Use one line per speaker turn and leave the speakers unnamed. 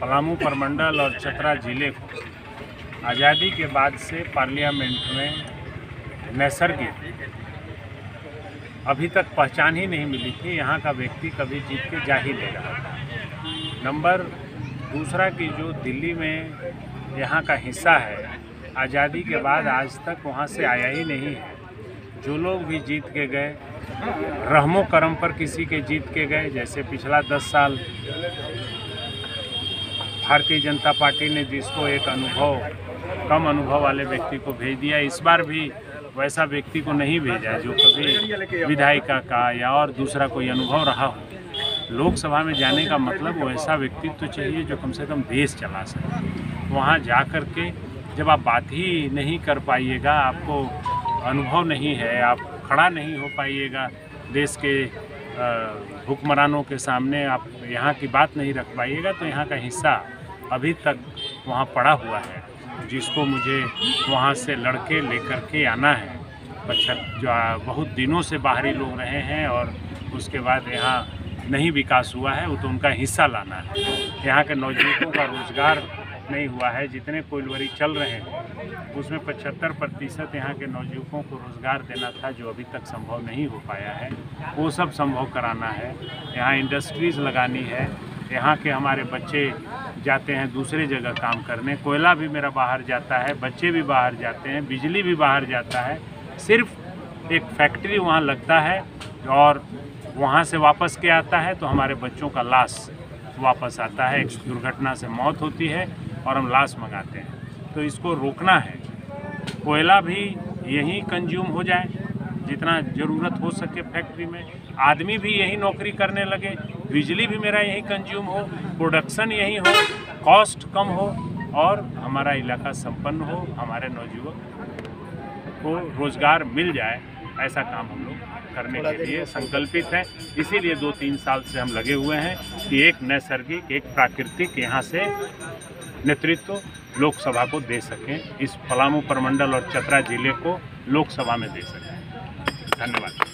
पलामू प्रमंडल और चतरा जिले को आज़ादी के बाद से पार्लियामेंट में नैसर्गिक अभी तक पहचान ही नहीं मिली थी। यहाँ का व्यक्ति कभी जीत के जा ही ले रहा था। नंबर दूसरा कि जो दिल्ली में यहाँ का हिस्सा है, आज़ादी के बाद आज तक वहाँ से आया ही नहीं है। जो लोग भी जीत के गए, रहमो करम पर किसी के जीत के गए, जैसे पिछला 10 साल भारतीय जनता पार्टी ने जिसको एक कम अनुभव वाले व्यक्ति को भेज दिया, इस बार भी वैसा व्यक्ति को नहीं भेजा जो कभी विधायिका का या और दूसरा कोई अनुभव रहा हो। लोकसभा में जाने का मतलब वैसा व्यक्तित्व तो चाहिए जो कम से कम देश चला सके। वहाँ जा कर के जब आप बात ही नहीं कर पाइएगा, आपको अनुभव नहीं है, आप खड़ा नहीं हो पाइएगा देश के हुक्मरानों के सामने, आप यहाँ की बात नहीं रख पाइएगा, तो यहाँ का हिस्सा अभी तक वहाँ पड़ा हुआ है, जिसको मुझे वहाँ से लड़के लेकर के आना है। जो बहुत दिनों से बाहरी लोग रहे हैं और उसके बाद यहाँ नहीं विकास हुआ है, वो तो उनका हिस्सा लाना है। यहाँ के नौजवानों का रोज़गार नहीं हुआ है। जितने कोयलवरी चल रहे हैं उसमें 75% यहाँ के नौजवानों को रोज़गार देना था, जो अभी तक संभव नहीं हो पाया है। वो सब संभव कराना है। यहाँ इंडस्ट्रीज़ लगानी है। यहाँ के हमारे बच्चे जाते हैं दूसरे जगह काम करने, कोयला भी मेरा बाहर जाता है, बच्चे भी बाहर जाते हैं, बिजली भी बाहर जाता है। सिर्फ एक फैक्ट्री वहाँ लगता है और वहाँ से वापस के आता है तो हमारे बच्चों का लाश वापस आता है। एक दुर्घटना से मौत होती है और हम लाश मंगाते हैं। तो इसको रोकना है। कोयला भी यहीं कंज्यूम हो जाए जितना ज़रूरत हो सके फैक्ट्री में, आदमी भी यही नौकरी करने लगे, बिजली भी मेरा यही कंज्यूम हो, प्रोडक्शन यही हो, कॉस्ट कम हो और हमारा इलाका संपन्न हो, हमारे नौजवान को रोज़गार मिल जाए। ऐसा काम हम लोग करने के लिए संकल्पित हैं। इसीलिए 2-3 साल से हम लगे हुए हैं कि एक नैसर्गिक, एक प्राकृतिक यहाँ से नेतृत्व लोकसभा को दे सकें, इस पलामू प्रमंडल और चतरा जिले को लोकसभा में दे सकें। धन्यवाद।